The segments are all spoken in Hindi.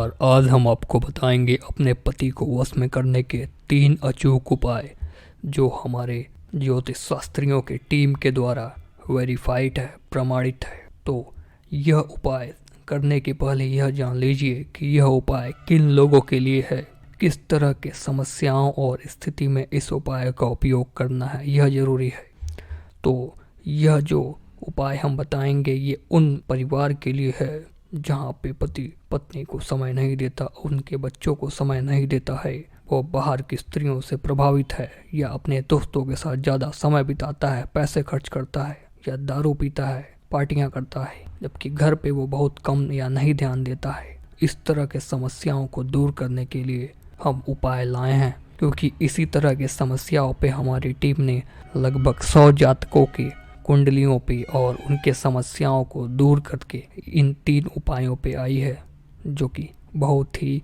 और आज हम आपको बताएंगे अपने पति को वश में करने के 3 अचूक उपाय जो हमारे ज्योतिष शास्त्रियों की टीम के द्वारा वेरीफाइड है, प्रमाणित है। तो यह उपाय करने के पहले यह जान लीजिए कि यह उपाय किन लोगों के लिए है, किस तरह के समस्याओं और स्थिति में इस उपाय का उपयोग करना है, यह जरूरी है। तो यह जो उपाय हम बताएंगे ये उन परिवार के लिए है जहाँ पे पति पत्नी को समय नहीं देता, उनके बच्चों को समय नहीं देता है, वो बाहर की स्त्रियों से प्रभावित है या अपने दोस्तों के साथ ज़्यादा समय बिताता है, पैसे खर्च करता है या दारू पीता है, पार्टियां करता है, जबकि घर पे वो बहुत कम या नहीं ध्यान देता है। इस तरह के समस्याओं को दूर करने के लिए हम उपाय लाए हैं, क्योंकि इसी तरह के समस्याओं पे हमारी टीम ने लगभग 100 जातकों की कुंडलियों पे और उनके समस्याओं को दूर करके इन 3 उपायों पे आई है, जो कि बहुत ही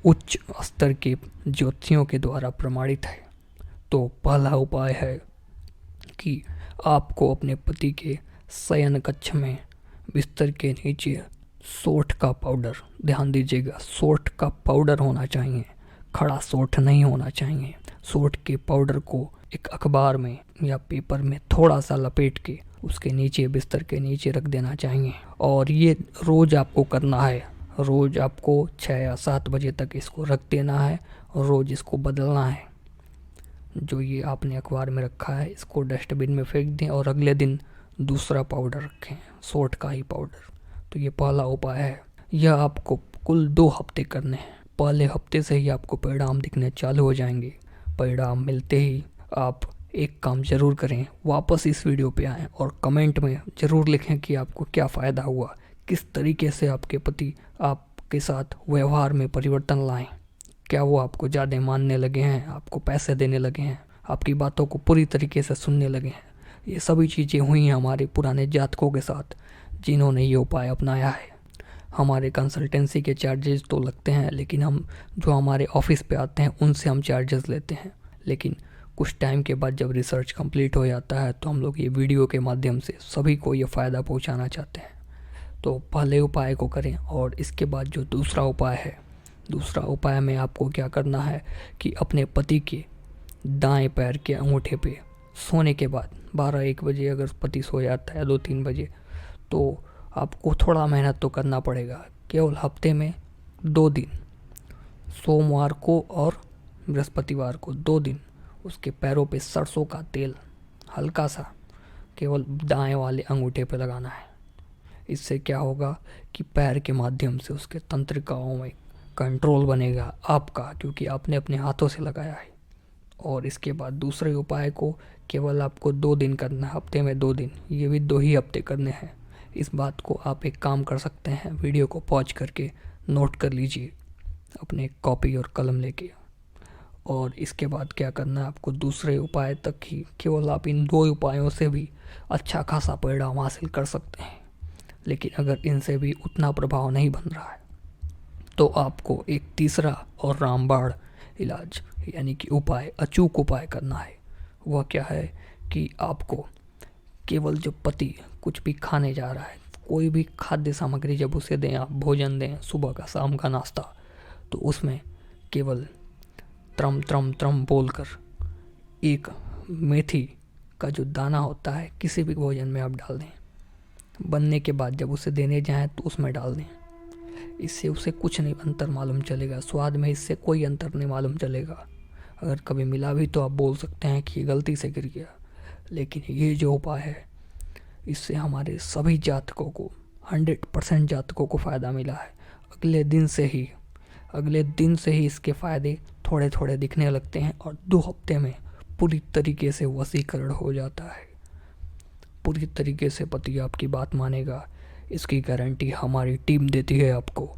उच्च स्तर के ज्योतिषियों के द्वारा प्रमाणित है। तो पहला उपाय है कि आपको अपने पति के शयन कक्ष में बिस्तर के नीचे सोंठ का पाउडर, ध्यान दीजिएगा, सोंठ का पाउडर होना चाहिए, खड़ा सोंठ नहीं होना चाहिए। सोंठ के पाउडर को एक अखबार में या पेपर में थोड़ा सा लपेट के उसके नीचे, बिस्तर के नीचे रख देना चाहिए। और ये रोज़ आपको करना है। रोज़ आपको 6 या 7 बजे तक इसको रख देना है और रोज़ इसको बदलना है। जो ये आपने अखबार में रखा है इसको डस्टबिन में फेंक दें और अगले दिन दूसरा पाउडर रखें, सोंठ का ही पाउडर। तो ये पहला उपाय है। यह आपको कुल 2 हफ्ते करने हैं। पहले हफ्ते से ही आपको परिणाम दिखने चालू हो जाएंगे। परिणाम मिलते ही आप एक काम ज़रूर करें, वापस इस वीडियो पे आएँ और कमेंट में ज़रूर लिखें कि आपको क्या फ़ायदा हुआ, किस तरीके से आपके पति आपके साथ व्यवहार में परिवर्तन लाएं। क्या वो आपको ज़्यादा मानने लगे हैं, आपको पैसे देने लगे हैं, आपकी बातों को पूरी तरीके से सुनने लगे हैं। ये सभी चीज़ें हुई हैं हमारे पुराने जातकों के साथ जिन्होंने ये उपाय अपनाया है। हमारे कंसल्टेंसी के चार्जेस तो लगते हैं, लेकिन हम जो हमारे ऑफिस पे आते हैं उनसे हम चार्जेस लेते हैं। लेकिन कुछ टाइम के बाद जब रिसर्च कंप्लीट हो जाता है तो हम लोग ये वीडियो के माध्यम से सभी को ये फ़ायदा पहुंचाना चाहते हैं। तो पहले उपाय को करें। और इसके बाद जो दूसरा उपाय है, दूसरा उपाय में आपको क्या करना है कि अपने पति के दाएं पैर के अंगूठे पे सोने के बाद 12-1 बजे अगर पति सो जाता है, 2-3 बजे, तो आपको थोड़ा मेहनत तो करना पड़ेगा। केवल हफ्ते में 2 दिन, सोमवार को और बृहस्पतिवार को 2 दिन उसके पैरों पे सरसों का तेल हल्का सा केवल दाएं वाले अंगूठे पे लगाना है। इससे क्या होगा कि पैर के माध्यम से उसके तंत्रिकाओं में कंट्रोल बनेगा आपका, क्योंकि आपने अपने हाथों से लगाया है। और इसके बाद दूसरे उपाय को केवल आपको 2 दिन करना है, हफ्ते में 2 दिन, ये भी 2 ही हफ्ते करने हैं। इस बात को आप एक काम कर सकते हैं, वीडियो को पॉज करके नोट कर लीजिए अपने कॉपी और कलम लेके। और इसके बाद क्या करना है आपको, दूसरे उपाय तक ही केवल आप इन 2 उपायों से भी अच्छा खासा परिणाम हासिल कर सकते हैं। लेकिन अगर इनसे भी उतना प्रभाव नहीं बन रहा है तो आपको एक तीसरा और रामबाण इलाज यानी कि उपाय, अचूक उपाय करना है। वह क्या है कि आपको केवल जब पति कुछ भी खाने जा रहा है, कोई भी खाद्य सामग्री जब उसे दें, आप भोजन दें, सुबह का शाम का नाश्ता, तो उसमें केवल त्रम त्रम त्रम बोलकर एक मेथी का जो दाना होता है किसी भी भोजन में आप डाल दें। बनने के बाद जब उसे देने जाएं तो उसमें डाल दें। इससे उसे कुछ नहीं अंतर मालूम चलेगा, स्वाद में इससे कोई अंतर नहीं मालूम चलेगा। अगर कभी मिला भी तो आप बोल सकते हैं कि गलती से गिर गया। लेकिन ये जो उपाय है इससे हमारे सभी जातकों को, 100% जातकों को फ़ायदा मिला है। अगले दिन से ही इसके फ़ायदे थोड़े थोड़े दिखने लगते हैं और 2 हफ्ते में पूरी तरीके से वशीकरण हो जाता है। पूरी तरीके से पति आपकी बात मानेगा, इसकी गारंटी हमारी टीम देती है आपको।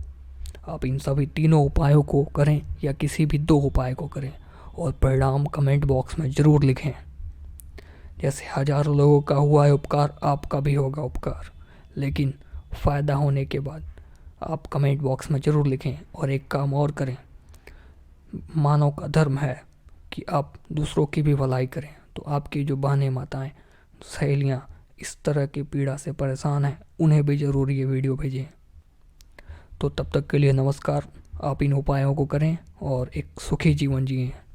आप इन सभी 3 उपायों को करें या किसी भी 2 उपाय को करें और परिणाम कमेंट बॉक्स में ज़रूर लिखें। जैसे हज़ारों लोगों का हुआ है उपकार, आपका भी होगा उपकार। लेकिन फ़ायदा होने के बाद आप कमेंट बॉक्स में ज़रूर लिखें। और एक काम और करें, मानव का धर्म है कि आप दूसरों की भी भलाई करें। तो आपकी जो बहनें, माताएं, सहेलियां इस तरह की पीड़ा से परेशान हैं, उन्हें भी ज़रूर ये वीडियो भेजें। तो तब तक के लिए नमस्कार। आप इन उपायों को करें और एक सुखी जीवन जिएं।